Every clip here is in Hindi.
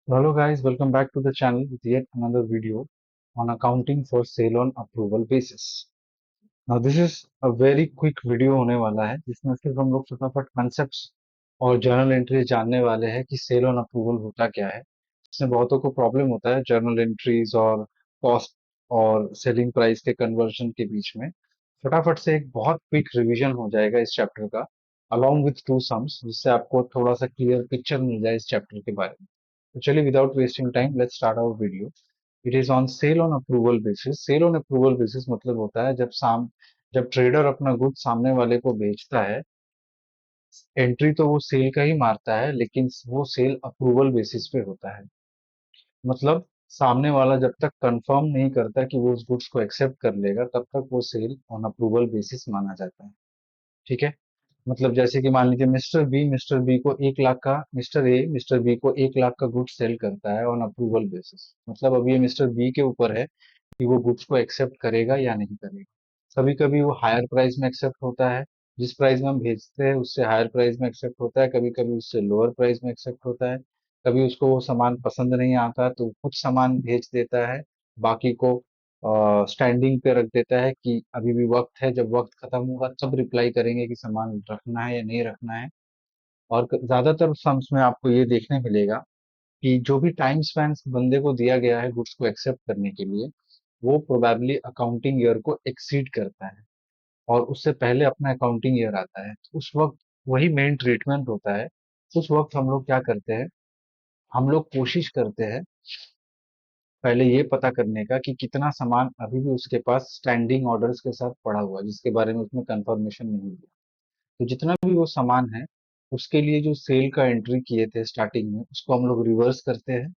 Hello guys, welcome back to the channel with yet another video on accounting for sale on approval basis. Now this is a very quick video होने वाला है जिसमें सिर्फ हम लोग फटाफट concepts और जर्नल एंट्रीज जानने वाले हैं कि सेल ऑन अप्रूवल होता क्या है। इसमें बहुतों को प्रॉब्लम होता है जर्नल एंट्रीज और कॉस्ट और सेलिंग प्राइस के कन्वर्जन के बीच में। फटाफट से एक बहुत क्विक रिवीजन हो जाएगा इस चैप्टर का along with टू सम्स, जिससे आपको थोड़ा सा क्लियर पिक्चर मिल जाए इस चैप्टर के बारे में। तो चलिए without wasting time let's start our video. It is on sale on approval basis. Sale on approval basis मतलब होता है जब ट्रेडर अपना गुड सामने वाले को बेचता है, एंट्री तो वो सेल का ही मारता है लेकिन वो सेल अप्रूवल बेसिस पे होता है। मतलब सामने वाला जब तक कंफर्म नहीं करता कि वो उस गुड्स को एक्सेप्ट कर लेगा तब तक वो सेल ऑन अप्रूवल बेसिस माना जाता है। ठीक है। मतलब जैसे कि मान लीजिए मिस्टर बी को 1 लाख का, मिस्टर बी को 1 लाख का गुड्स सेल करता है ऑन अप्रूवल बेसिस। मतलब अब ये मिस्टर बी के ऊपर है कि वो गुड्स को एक्सेप्ट करेगा या नहीं करेगा। कभी कभी वो हायर प्राइस में एक्सेप्ट होता है, जिस प्राइस में हम भेजते हैं उससे हायर प्राइस में एक्सेप्ट होता है, कभी कभी उससे लोअर प्राइस में एक्सेप्ट होता है। कभी उसको वो सामान पसंद नहीं आता तो कुछ सामान भेज देता है, बाकी को स्टैंडिंग पे रख देता है कि अभी भी वक्त है, जब वक्त खत्म होगा तब रिप्लाई करेंगे कि सामान रखना है या नहीं रखना है। और ज्यादातर सम्स में आपको ये देखने मिलेगा कि जो भी टाइम स्पैन बंदे को दिया गया है गुड्स को एक्सेप्ट करने के लिए, वो प्रोबेबली अकाउंटिंग ईयर को एक्सीड करता है और उससे पहले अपना अकाउंटिंग ईयर आता है। तो उस वक्त वही मेन ट्रीटमेंट होता है। उस वक्त हम लोग क्या करते हैं, हम लोग कोशिश करते हैं पहले ये पता करने का कि कितना सामान अभी भी उसके पास स्टैंडिंग ऑर्डर्स के साथ पड़ा हुआ है जिसके बारे में उसने कंफर्मेशन नहीं दिया। तो जितना भी वो सामान है उसके लिए जो सेल का एंट्री किए थे स्टार्टिंग में उसको हम लोग रिवर्स करते हैं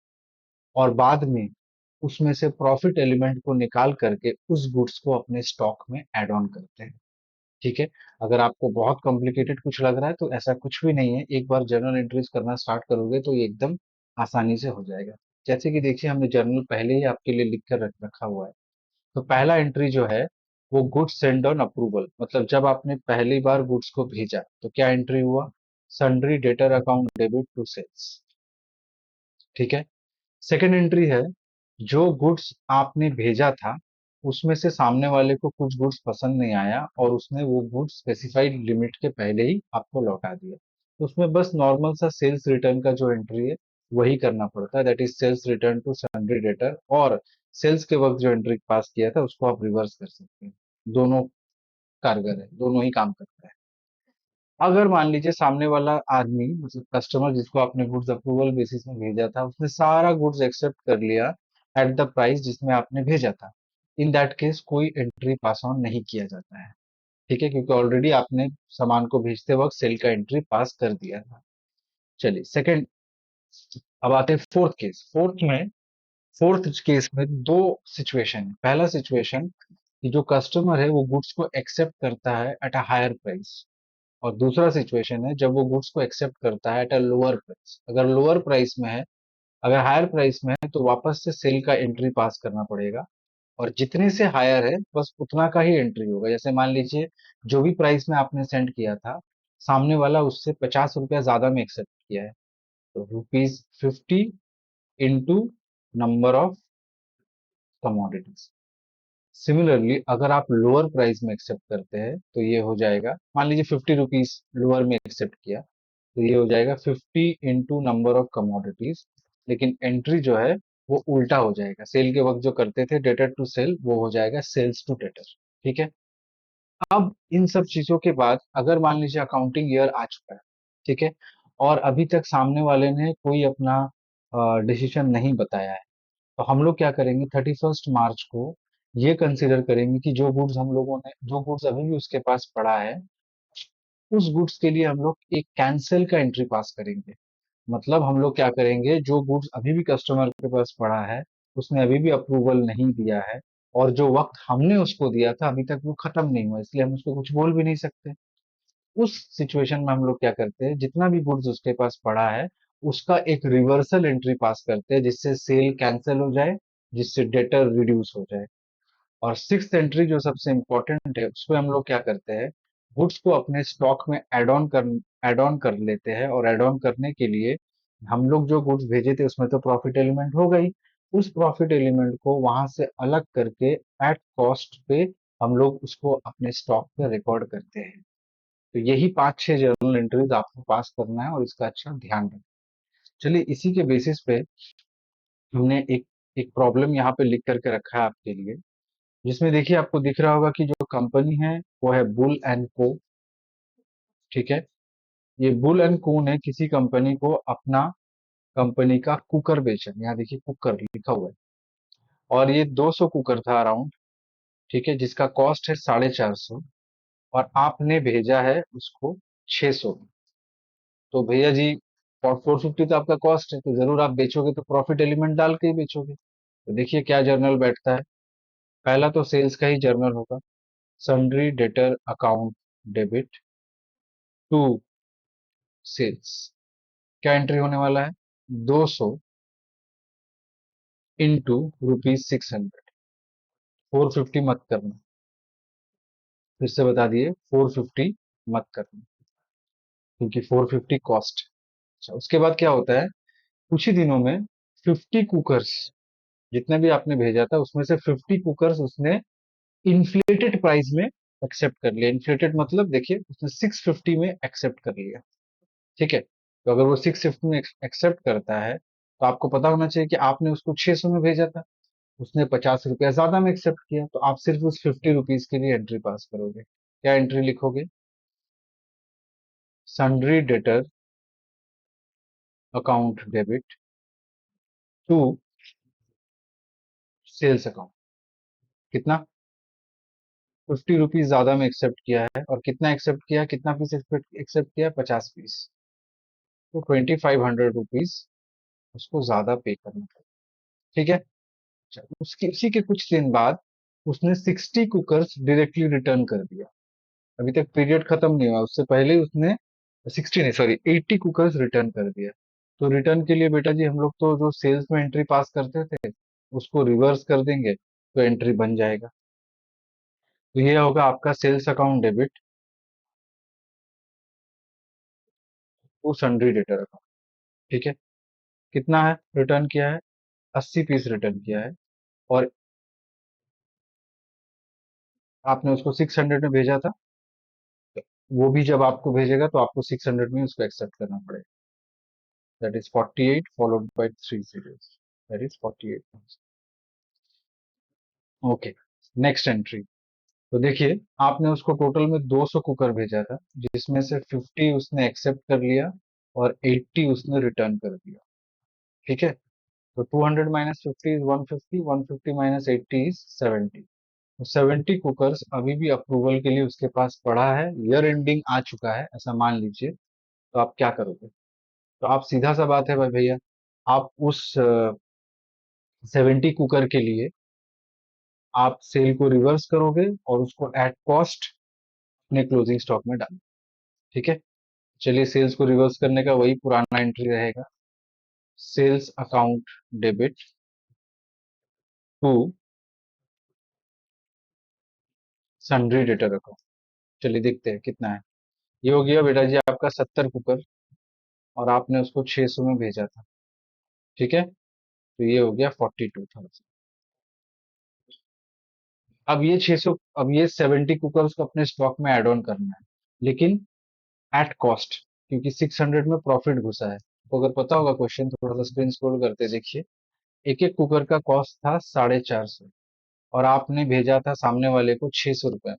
और बाद में उसमें से प्रॉफिट एलिमेंट को निकाल करके उस गुड्स को अपने स्टॉक में ऐड ऑन करते हैं। ठीक है। अगर आपको बहुत कॉम्प्लिकेटेड कुछ लग रहा है तो ऐसा कुछ भी नहीं है, एक बार जर्नल एंट्रीज करना स्टार्ट करोगे तो ये एकदम आसानी से हो जाएगा। जैसे कि देखिए हमने जर्नल पहले ही आपके लिए लिख कर रख रखा हुआ है। तो पहला एंट्री जो है वो गुड्स सेंड ऑन अप्रूवल, मतलब जब आपने पहली बार गुड्स को भेजा तो क्या एंट्री हुआ, sundry debtor account debit to sales. ठीक है। सेकंड एंट्री है, जो गुड्स आपने भेजा था उसमें से सामने वाले को कुछ गुड्स पसंद नहीं आया और उसने वो गुड्स स्पेसिफाइड लिमिट के पहले ही आपको लौटा दिया। तो उसमें बस नॉर्मल सा सेल्स रिटर्न का जो एंट्री है वही करना पड़ता है, that is sales return to sundry debtor. और सेल्स के वक्त जो एंट्री पास किया था उसको आप रिवर्स कर सकते हैं। दोनों कारगर है, दोनों ही काम करता है। अगर मान लीजिए सामने वाला आदमी मतलब कस्टमर जिसको आपने गुड्स अप्रूवल बेसिस में भेजा था उसने सारा गुड्स एक्सेप्ट कर लिया एट द प्राइस जिसमें आपने भेजा था, इन दैट केस कोई एंट्री पास ऑन नहीं किया जाता है। ठीक है, क्योंकि ऑलरेडी आपने सामान को भेजते वक्त सेल का एंट्री पास कर दिया था। चलिए सेकंड, अब आते हैं फोर्थ केस में दो सिचुएशन है। पहला सिचुएशन कि जो कस्टमर है वो गुड्स को एक्सेप्ट करता है एट अ हायर प्राइस, और दूसरा सिचुएशन है जब वो गुड्स को एक्सेप्ट करता है एट अ लोअर प्राइस। अगर लोअर प्राइस में है, अगर हायर प्राइस में है तो वापस से सेल का एंट्री पास करना पड़ेगा और जितने से हायर है बस उतना का ही एंट्री होगा। जैसे मान लीजिए जो भी प्राइस में आपने सेंड किया था सामने वाला उससे 50 रुपया ज्यादा में एक्सेप्ट किया है, तो ₹50 into number of commodities. Similarly अगर आप लोअर प्राइस में एक्सेप्ट करते हैं तो ये हो जाएगा, मान लीजिए ₹50 लोअर में एक्सेप्ट किया तो ये हो जाएगा 50 इंटू नंबर ऑफ कमोडिटीज। लेकिन एंट्री जो है वो उल्टा हो जाएगा, सेल के वक्त जो करते थे डेटर टू सेल वो हो जाएगा सेल्स टू डेटर। ठीक है। अब इन सब चीजों के बाद अगर मान लीजिए अकाउंटिंग ईयर आ चुका है, ठीक है, और अभी तक सामने वाले ने कोई अपना डिसीजन नहीं बताया है, तो हम लोग क्या करेंगे 31 मार्च को ये कंसिडर करेंगे कि जो गुड्स अभी भी उसके पास पड़ा है उस गुड्स के लिए हम लोग एक कैंसिल का एंट्री पास करेंगे। मतलब हम लोग क्या करेंगे, जो गुड्स अभी भी कस्टमर के पास पड़ा है, उसने अभी भी अप्रूवल नहीं दिया है और जो वक्त हमने उसको दिया था अभी तक वो खत्म नहीं हुआ, इसलिए हम उसको कुछ बोल भी नहीं सकते। उस सिचुएशन में हम लोग क्या करते हैं, जितना भी गुड्स उसके पास पड़ा है उसका एक रिवर्सल एंट्री पास करते हैं जिससे सेल कैंसिल हो जाए, जिससे डेटर रिड्यूस हो जाए। और सिक्स्थ एंट्री जो सबसे इंपॉर्टेंट है उसमें हम लोग क्या करते हैं, गुड्स को अपने स्टॉक में ऐड ऑन कर लेते हैं और ऐड ऑन करने के लिए हम लोग जो गुड्स भेजे थे उसमें तो प्रॉफिट एलिमेंट हो गई, उस प्रॉफिट एलिमेंट को वहां से अलग करके एट कॉस्ट पे हम लोग उसको अपने स्टॉक पे रिकॉर्ड करते हैं। तो यही 5-6 जर्नल एंट्रीज आपको पास करना है और इसका अच्छा ध्यान रखना। चलिए इसी के बेसिस पे हमने एक एक प्रॉब्लम यहाँ पे लिख करके रखा है आपके लिए, जिसमें देखिए आपको दिख रहा होगा कि जो कंपनी है वो है बुल एंड को। ठीक है, ये बुल एंड को ने किसी कंपनी को अपना कंपनी का कुकर बेचा, यहाँ देखिए कुकर लिखा हुआ है, और ये 200 कुकर था अराउंड। ठीक है, जिसका कॉस्ट है 450, और आपने भेजा है उसको 600। तो भैया जी 450 तो आपका कॉस्ट है, तो जरूर आप बेचोगे तो प्रॉफिट एलिमेंट डाल के ही बेचोगे। तो देखिए क्या जर्नल बैठता है। पहला तो सेल्स का ही जर्नल होगा, sundry debtor account debit to sales. क्या एंट्री होने वाला है, 200 इंटू ₹600। 450 मत करना, फिर से बता दिए 450 मत करना, क्योंकि 450 कॉस्ट। अच्छा, उसके बाद क्या होता है, कुछ ही दिनों में 50 कुकर्स, जितने भी आपने भेजा था उसमें से 50 कुकर्स उसने इन्फ्लेटेड प्राइस में एक्सेप्ट कर लिया। इन्फ्लेटेड मतलब देखिए उसने 650 में एक्सेप्ट कर लिया। ठीक है, तो अगर वो 650 में एक्सेप्ट करता है तो आपको पता होना चाहिए कि आपने उसको 600 में भेजा था, उसने 50 रुपया ज्यादा में एक्सेप्ट किया, तो आप सिर्फ उस 50 रुपीज के लिए एंट्री पास करोगे। क्या एंट्री लिखोगे, sundry debtor account debit to sales account. कितना, 50 रुपीज ज्यादा में एक्सेप्ट किया है, और कितना एक्सेप्ट किया है, कितना पीस एक्सेप्ट किया है, 50 पीस। तो 2500 रुपीज उसको ज्यादा पे करना पड़ेगा। ठीक है, अच्छा, उसकी उसी के कुछ दिन बाद उसने 60 कुकर्स डायरेक्टली रिटर्न कर दिया। अभी तक पीरियड खत्म नहीं हुआ, उससे पहले ही उसने 60 नहीं सॉरी 80 कुकर्स रिटर्न कर दिया। तो रिटर्न के लिए बेटा जी हम लोग तो जो सेल्स में एंट्री पास करते थे उसको रिवर्स कर देंगे, तो एंट्री बन जाएगा। तो ये होगा आपका sales account debit to sundry debtor account. ठीक है, कितना है रिटर्न किया है, 80 पीस रिटर्न किया है, और आपने उसको 600 में भेजा था। तो वो भी जब आपको भेजेगा तो आपको 600 में उसको एक्सेप्ट करना पड़ेगा। That is 48 followed by 3 zeros, that is 48। Okay, next entry. तो देखिए आपने उसको टोटल में 200 कुकर भेजा था, जिसमें से 50 उसने एक्सेप्ट कर लिया और 80 उसने रिटर्न कर दिया। ठीक है, तो 200 माइनस 50 इज 150, 150 माइनस 80 इज 70। तो 70 कुकर्स अभी भी अप्रूवल के लिए उसके पास पड़ा है, ईयर एंडिंग आ चुका है ऐसा मान लीजिए। तो आप क्या करोगे, तो आप सीधा सा बात है भाई भैया, आप उस 70 कुकर के लिए आप सेल को रिवर्स करोगे और उसको एट कॉस्ट अपने क्लोजिंग स्टॉक में डाल। ठीक है, चलिए सेल्स को रिवर्स करने का वही पुराना एंट्री रहेगा, sales account debit to sundry debtor account. चलिए देखते हैं कितना है। ये हो गया बेटा जी आपका 70 कुकर, और आपने उसको 600 में भेजा था। ठीक है, तो ये हो गया 42,000। अब ये 600, अब ये 70 कुकर्स को अपने स्टॉक में एड ऑन करना है, लेकिन एट कॉस्ट, क्योंकि 600 में प्रॉफिट घुसा है। तो अगर पता होगा क्वेश्चन, थोड़ा सा स्क्रीन स्क्रॉल करते देखिए। एक एक कुकर का कॉस्ट था 450, और आपने भेजा था सामने वाले को 600 रुपए।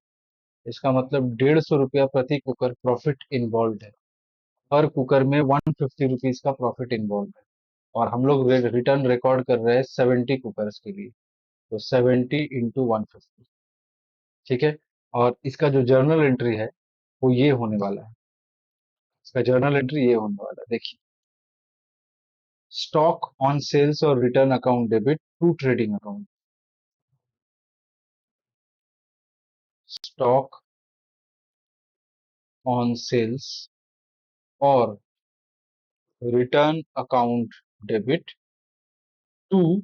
इसका मतलब 150 रुपया प्रति कुकर प्रॉफिट इन्वॉल्व है। हर कुकर में 150 रुपीज का प्रॉफिट इन्वॉल्व है, और हम लोग रिटर्न रिकॉर्ड कर रहे हैं 70 कुकर्स के लिए। तो 70 इंटू 150। ठीक है, और इसका जो जर्नल एंट्री है वो ये होने वाला है, इसका जर्नल एंट्री ये होने वाला है, देखिए, स्टॉक ऑन सेल्स और return account debit to trading account. Stock on sales और return account debit to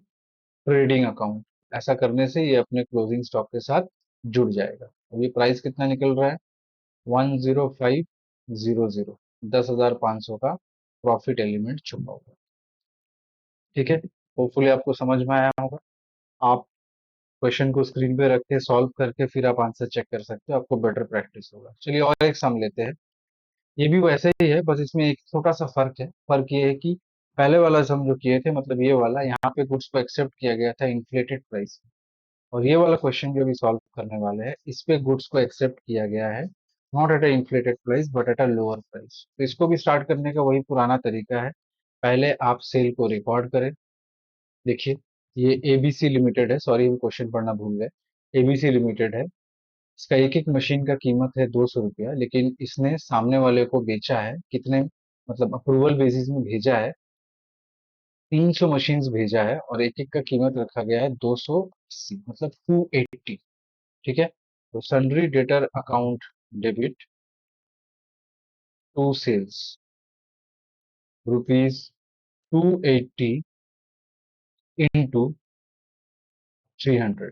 trading account. ऐसा करने से ये अपने क्लोजिंग स्टॉक के साथ जुड़ जाएगा। अब ये प्राइस कितना निकल रहा है, 10500, 10,500 का प्रॉफिट एलिमेंट छुपा हुआ है। ठीक है, होपफुली आपको समझ में आया होगा। आप क्वेश्चन को स्क्रीन पे रख के सॉल्व करके फिर आप आंसर चेक कर सकते हो, आपको बेटर प्रैक्टिस होगा। चलिए और एक सम लेते हैं। ये भी वैसे ही है, बस इसमें एक छोटा सा फर्क है। फर्क ये है कि पहले वाला सम जो किए थे, मतलब ये वाला, यहाँ पे गुड्स को एक्सेप्ट किया गया था इन्फ्लेटेड प्राइस, और ये वाला क्वेश्चन जो अभी सॉल्व करने वाले हैं, इस पे गुड्स को एक्सेप्ट किया गया है not at a inflated price but at a lower price. तो इसको भी स्टार्ट करने का वही पुराना तरीका है। पहले आप सेल को रिकॉर्ड करें। देखिए, ये एबीसी लिमिटेड है, सॉरी वो क्वेश्चन पढ़ना भूल गए। एबीसी लिमिटेड है, इसका एक एक मशीन का कीमत है 200 रुपया, लेकिन इसने सामने वाले को बेचा है कितने, मतलब अप्रूवल बेसिस में भेजा है, 300 मशीन भेजा है, और एक एक का कीमत रखा गया है 280, मतलब 280। ठीक है, तो sundry debtor account debit to sales rupees 280 into 300,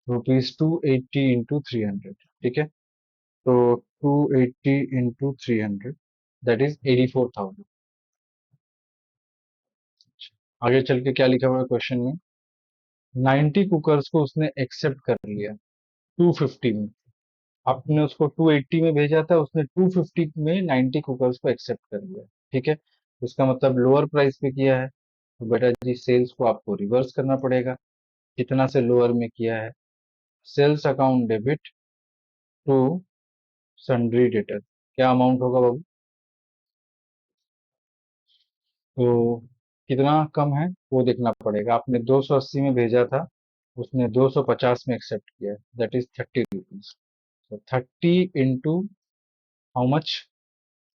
rupees 280 into 300। ठीक है, तो 280 इंटू 300, दैट इज 84,000। आगे चल के क्या लिखा हुआ है क्वेश्चन में, 90 कुकर्स को उसने एक्सेप्ट कर लिया 250 में। आपने उसको 280 में भेजा था, उसने 250 में 90 कुकर्स को एक्सेप्ट कर लिया। ठीक है, तो इसका मतलब लोअर प्राइस पे किया है, तो बेटा जी सेल्स को आपको रिवर्स करना पड़ेगा। कितना से लोअर में किया है, sales account debit to sundry debtor, क्या अमाउंट होगा बाबू, तो कितना कम है वो देखना पड़ेगा। आपने 280 में भेजा था, उसने 250 में एक्सेप्ट किया है, दैट इज 30 रुपीज। तो 30 into how much,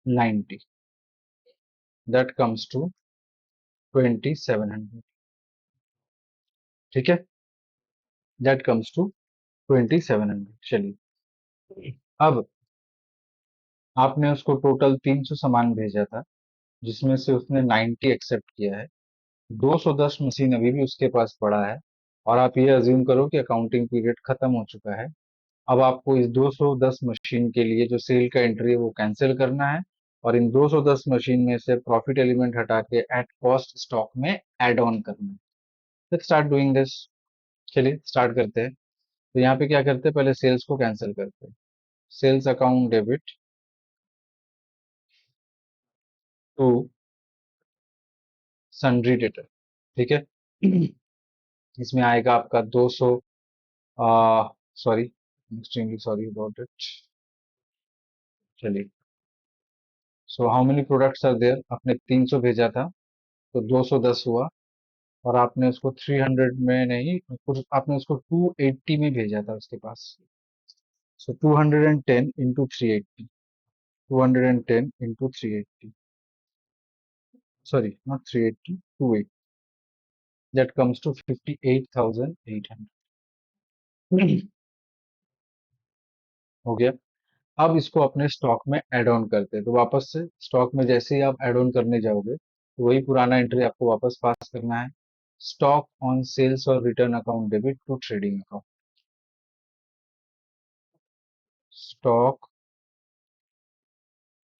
90, that comes to 2700। ठीक है, दैट कम्स टू 2700। चलिए, अब आपने उसको टोटल 300 सामान भेजा था, जिसमें से उसने 90 एक्सेप्ट किया है, 210 मशीन अभी भी उसके पास पड़ा है, और आप ये अज्यूम करो कि अकाउंटिंग पीरियड खत्म हो चुका है। अब आपको इस 210 मशीन के लिए जो सेल का एंट्री है वो कैंसिल करना है, और इन 210 मशीन में से प्रॉफिट एलिमेंट हटा के एट कॉस्ट स्टॉक में ऐड ऑन करना है। Let's start doing this. चलिए स्टार्ट करते हैं। तो यहाँ पे क्या करते हैं, पहले सेल्स को कैंसिल करते हैं। Sales account debit to sundry debtor. ठीक है, इसमें आएगा आपका 200, sorry, extremely sorry about it. चलिए, so how many products are there, आपने 300 भेजा था, तो 210 हुआ, और आपने उसको 300 में नहीं, कुछ आपने उसको 280 में भेजा था उसके पास। सो 210 into 380, 210 into 380, sorry not 380, 280, that comes to 58,800। हो गया। अब इसको अपने स्टॉक में ऐड ऑन करते हैं, तो वापस से स्टॉक में जैसे ही आप ऐड ऑन करने जाओगे, तो वही पुराना एंट्री आपको वापस पास करना है। स्टॉक ऑन सेल्स और return account debit to trading account, stock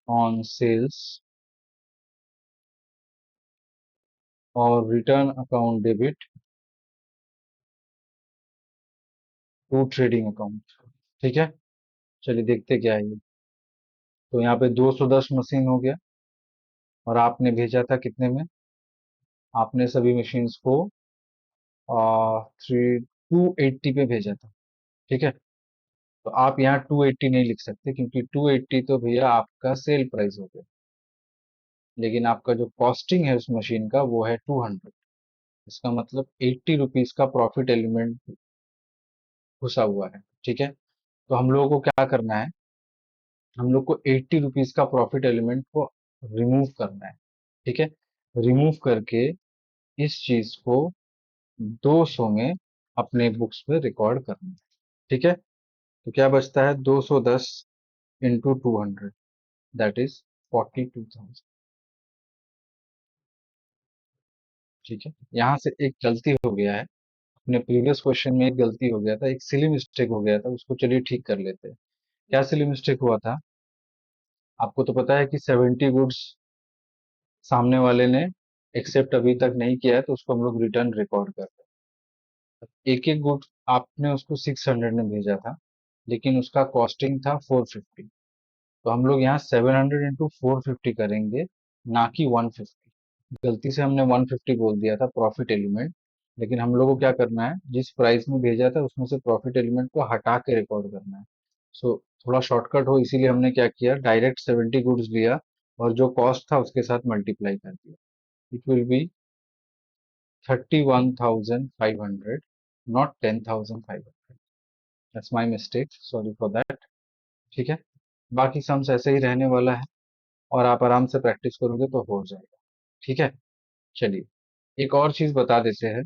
on sales और return account debit to trading account. ठीक है, चलिए देखते क्या है ये। तो यहाँ पे 210 मशीन हो गया, और आपने भेजा था कितने में, आपने सभी मशीन्स को थ्री 280 पे भेजा था। ठीक है, तो आप यहाँ 280 नहीं लिख सकते, क्योंकि 280 तो भैया आपका सेल प्राइस हो गया, लेकिन आपका जो कॉस्टिंग है उस मशीन का वो है 200। इसका मतलब 80 रुपीज का प्रॉफिट एलिमेंट घुसा हुआ है। ठीक है, तो हम लोगों को क्या करना है, हम लोग को 80 रुपीज का प्रॉफिट एलिमेंट को रिमूव करना है। ठीक है, रिमूव करके इस चीज को 200 में अपने बुक्स में रिकॉर्ड करना है। ठीक है, तो क्या बचता है, 210 इंटू 200, दैट इज 42,000। ठीक है, यहाँ से एक गलती हो गया है, अपने प्रीवियस क्वेश्चन में एक गलती हो गया था, एक सिली मिस्टेक हो गया था, उसको चलिए ठीक कर लेते हैं। क्या सिली मिस्टेक हुआ था, आपको तो पता है कि 70 गुड्स सामने वाले ने एक्सेप्ट अभी तक नहीं किया है तो उसको हम लोग रिटर्न रिकॉर्ड कर रहे हैं। एक एक गुड आपने उसको 600 में भेजा था, लेकिन उसका कॉस्टिंग था 450। तो हम लोग यहाँ 700 इंटू 450 करेंगे, ना कि 150। गलती से हमने 150 बोल दिया था प्रॉफिट एलिमेंट, लेकिन हम लोग को क्या करना है, जिस प्राइस में भेजा था उसमें से प्रॉफिट एलिमेंट को हटा के रिकॉर्ड करना है। सो थोड़ा शॉर्टकट हो इसीलिए हमने क्या किया, डायरेक्ट 70 गुड्स लिया और जो कॉस्ट था उसके साथ मल्टीप्लाई कर दिया। It will be 31,500, not 10,500। That's my mistake, sorry for that. ठीक है, बाकी सम्स ऐसे ही रहने वाला है और आप आराम से प्रैक्टिस करोगे तो हो जाएगा। ठीक है, चलिए एक और चीज बता देते हैं।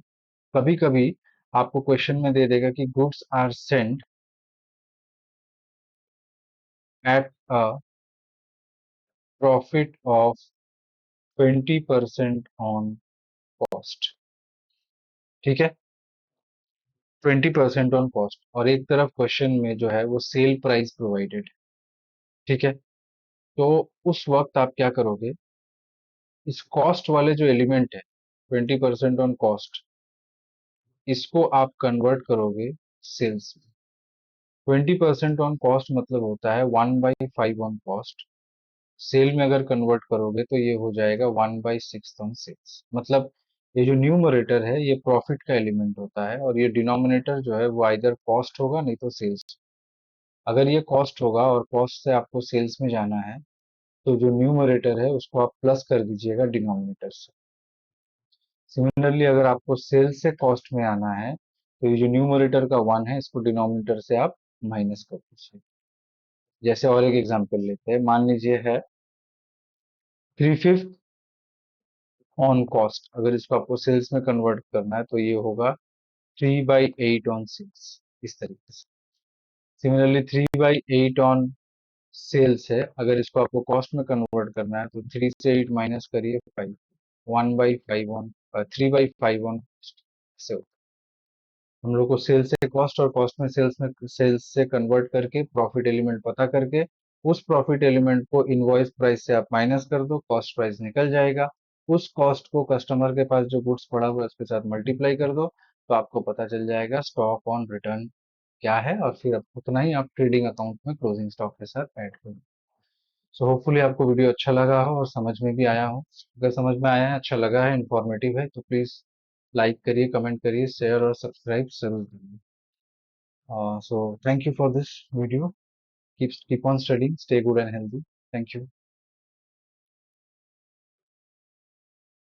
कभी कभी आपको क्वेश्चन में दे देगा कि goods are sent at a profit of 20% on cost. ठीक है, 20% ऑन कॉस्ट, और एक तरफ क्वेश्चन में जो है वो सेल प्राइस प्रोवाइडेड। ठीक है, तो उस वक्त आप क्या करोगे, इस कॉस्ट वाले जो एलिमेंट है 20% ऑन कॉस्ट, इसको आप कन्वर्ट करोगे सेल्स में। 20% ऑन कॉस्ट मतलब होता है 1/5 ऑन कॉस्ट। सेल में अगर कन्वर्ट करोगे तो ये हो जाएगा 1/6 ऑन सेल्स। मतलब ये जो न्यूमरेटर है ये प्रॉफिट का एलिमेंट होता है, और ये डिनोमिनेटर जो है वो आइदर कॉस्ट होगा नहीं तो सेल्स। अगर ये कॉस्ट होगा और कॉस्ट से आपको सेल्स में जाना है, तो जो न्यूमरेटर है उसको आप प्लस कर दीजिएगा डिनोमिनेटर से। सिमिलरली अगर आपको सेल्स से कॉस्ट में आना है, तो ये जो न्यूमरेटर का 1 है इसको डिनोमिनेटर से आप माइनस कर दीजिए। जैसे और एक एग्जांपल लेते हैं, मान लीजिए है 3/5 ऑन कॉस्ट। अगर इसको आपको सेल्स में कन्वर्ट करना है तो ये होगा 3/8 ऑन सेल्स, इस तरीके से। सिमिलरली 3/8 ऑन सेल्स है, अगर इसको आपको कॉस्ट में कन्वर्ट करना है तो 3 से 8 माइनस करिए 5, 1/5 ऑन 3/5 ऑन से। हम लोग को सेल्स से कॉस्ट और कॉस्ट में सेल्स से कन्वर्ट करके प्रॉफिट एलिमेंट पता करके, उस प्रॉफिट एलिमेंट को इनवॉइस प्राइस से आप माइनस कर दो, कॉस्ट प्राइस निकल जाएगा। उस कॉस्ट को कस्टमर के पास जो गुड्स पड़ा हुआ है उसके साथ मल्टीप्लाई कर दो, तो आपको पता चल जाएगा स्टॉक ऑन रिटर्न क्या है, और फिर उतना ही आप ट्रेडिंग अकाउंट में क्लोजिंग स्टॉक के साथ ऐड करो। सो होपफुली आपको वीडियो अच्छा लगा हो और समझ में भी आया हो। अगर समझ में आया है, अच्छा लगा है, इंफॉर्मेटिव है, तो प्लीज लाइक करिए, कमेंट करिए, शेयर और सब्सक्राइब जरूर करिए। So thank you for this video. Keep on studying. Stay good and healthy. Thank you.